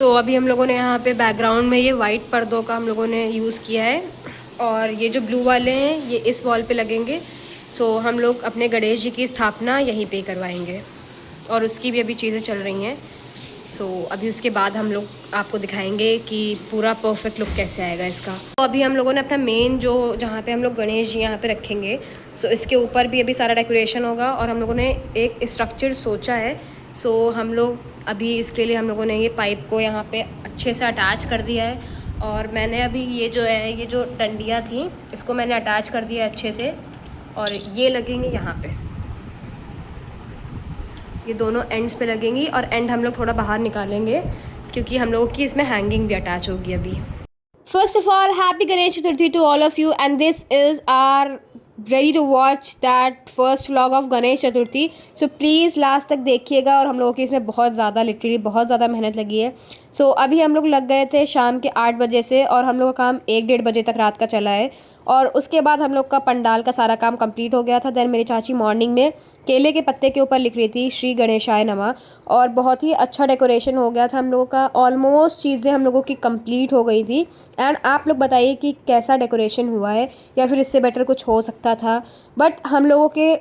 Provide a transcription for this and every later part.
तो अभी हम लोगों ने यहाँ पे बैकग्राउंड में ये वाइट पर्दों का हम लोगों ने यूज़ किया है और ये जो ब्लू वाले हैं ये इस वॉल पे लगेंगे। सो हम लोग अपने गणेश जी की स्थापना यहीं पे करवाएंगे और उसकी भी अभी चीज़ें चल रही हैं। सो अभी उसके बाद हम लोग आपको दिखाएंगे कि पूरा परफेक्ट लुक कैसे आएगा इसका। तो अभी हम लोगों ने अपना मेन जो जहाँ पे हम लोग गणेश जी यहाँ पे रखेंगे, सो इसके ऊपर भी अभी सारा डेकोरेशन होगा और हम लोगों ने एक स्ट्रक्चर सोचा है। सो हम लोग अभी इसके लिए हम लोगों ने ये पाइप को यहाँ पे अच्छे से अटैच कर दिया है और मैंने अभी ये जो है ये जो डंडियाँ थी इसको मैंने अटैच कर दिया है अच्छे से और ये लगेंगे यहाँ पे, ये दोनों एंड्स पे लगेंगी और एंड हम लोग थोड़ा बाहर निकालेंगे क्योंकि हम लोगों की इसमें हैंगिंग भी अटैच होगी अभी। First of all happy Ganesh Chaturthi to all of you and this is our ready to watch that first vlog of Ganesh Chaturthi. So please last तक देखिएगा और हम लोगों की इसमें बहुत ज़्यादा लिटरली बहुत ज़्यादा मेहनत लगी है। सो अभी हम लोग लग गए थे शाम के 8 बजे से और हम लोग का काम 1-1:30 बजे तक रात का चला है और उसके बाद हम लोग का पंडाल का सारा काम कंप्लीट हो गया था। देन मेरी चाची मॉर्निंग में केले के पत्ते के ऊपर लिख रही थी श्री गणेशाय नमः और बहुत ही अच्छा डेकोरेशन हो गया था हम लोगों का। ऑलमोस्ट चीज़ें हम लोगों की कंप्लीट हो गई थी एंड आप लोग बताइए कि कैसा डेकोरेशन हुआ है या फिर इससे बेटर कुछ हो सकता था। बट हम लोगों के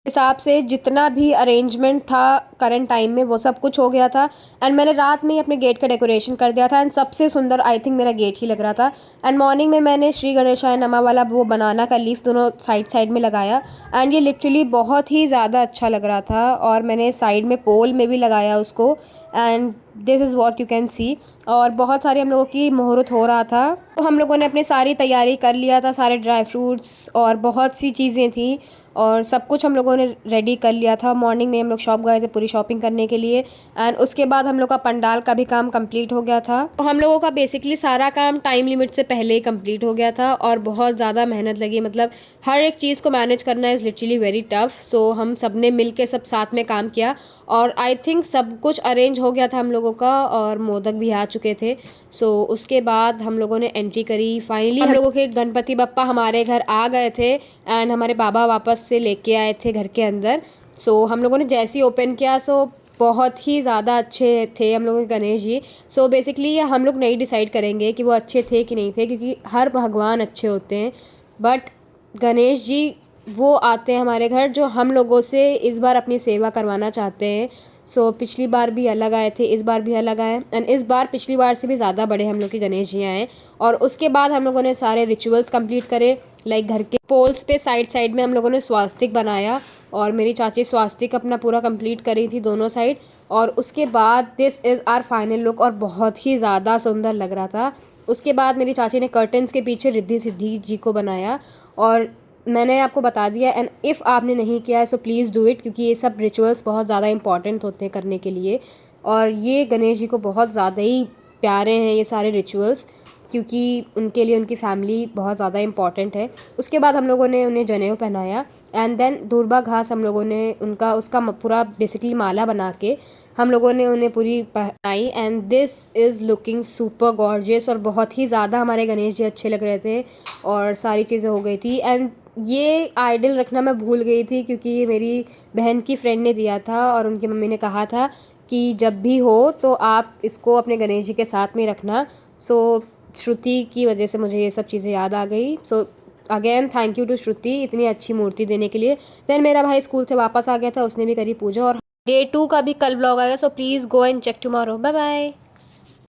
हिसाब से जितना भी अरेंजमेंट था करंट टाइम में वो सब कुछ हो गया था एंड मैंने रात में ही अपने गेट का डेकोरेशन कर दिया था एंड सबसे सुंदर आई थिंक मेरा गेट ही लग रहा था। एंड मॉर्निंग में मैंने श्री गणेशाय नमः वाला वो बनाना का लीफ दोनों साइड साइड में लगाया एंड ये लिटरली बहुत ही ज़्यादा अच्छा लग रहा था और मैंने साइड में पोल में भी लगाया उसको and this is what you can see. और बहुत सारे हम लोगों की मुहूर्त हो रहा था तो हम लोगों ने अपनी सारी तैयारी कर लिया था, सारे ड्राई फ्रूट्स और बहुत सी चीज़ें थी और सब कुछ हम लोगों ने रेडी कर लिया था। मॉर्निंग में हम लोग शॉप गए थे पूरी शॉपिंग करने के लिए एंड उसके बाद हम लोग का पंडाल का भी काम कंप्लीट हो गया था। तो हम लोगों का बेसिकली सारा काम टाइम लिमिट से पहले ही कंप्लीट हो गया था और बहुत ज़्यादा मेहनत लगी, मतलब हर एक चीज़ को मैनेज करना इज़ लिटरली वेरी टफ। सो हम सब ने मिल के सब साथ में काम किया और आई थिंक सब कुछ अरेंज हो गया था हम लोगों का और मोदक भी आ चुके थे। सो उसके बाद हम लोगों ने एंट्री करी। फाइनली हम लोगों के गणपति बप्पा हमारे घर आ गए थे एंड हमारे बाबा वापस से लेके आए थे घर के अंदर। सो हम लोगों ने जैसे ही ओपन किया सो बहुत ही ज़्यादा अच्छे थे हम लोगों के गणेश जी। सो बेसिकली हम लोग नहीं डिसाइड करेंगे कि वो अच्छे थे कि नहीं थे क्योंकि हर भगवान अच्छे होते हैं, बट गणेश जी वो आते हैं हमारे घर जो हम लोगों से इस बार अपनी सेवा करवाना चाहते हैं। सो पिछली बार भी अलग आए थे, इस बार भी अलग आए एंड इस बार पिछली बार से भी ज़्यादा बड़े हम लोग के गणेश जी आए। और उसके बाद हम लोगों ने सारे रिचुअल्स कंप्लीट करे, लाइक घर के पोल्स पे साइड साइड में हम लोगों ने स्वास्तिक बनाया और मेरी चाची स्वास्तिक अपना पूरा कंप्लीट करी थी दोनों साइड। और उसके बाद this is our final look और बहुत ही ज़्यादा सुंदर लग रहा था। उसके बाद मेरी चाची ने कर्टन्स के पीछे रिद्धि सिद्धि जी को बनाया और मैंने आपको बता दिया एंड इफ़ आपने नहीं किया है सो प्लीज़ डू इट क्योंकि ये सब रिचुअल्स बहुत ज़्यादा इंपॉर्टेंट होते हैं करने के लिए और ये गणेश जी को बहुत ज़्यादा ही प्यारे हैं ये सारे रिचुअल्स क्योंकि उनके लिए उनकी फैमिली बहुत ज़्यादा इंपॉर्टेंट है। उसके बाद हम लोगों ने उन्हें जनेऊ पहनाया एंड देन दूर्बा घास हम लोगों ने उनका उसका पूरा बेसिकली माला बना के हम लोगों ने उन्हें पूरी पहनाई and this is looking super gorgeous और बहुत ही ज़्यादा हमारे गणेश जी अच्छे लग रहे थे और सारी चीज़ें हो गई थी। एंड ये आइडल रखना मैं भूल गई थी क्योंकि ये मेरी बहन की फ्रेंड ने दिया था और उनकी मम्मी ने कहा था कि जब भी हो तो आप इसको अपने गणेश जी के साथ में रखना। सो श्रुति की वजह से मुझे ये सब चीज़ें याद आ गई। So again thank you to Shruti इतनी अच्छी मूर्ति देने के लिए। देन मेरा भाई स्कूल से वापस आ गया था, उसने भी करी पूजा और डे 2 का भी कल ब्लॉग आएगा। So please go and check tomorrow. Bye bye.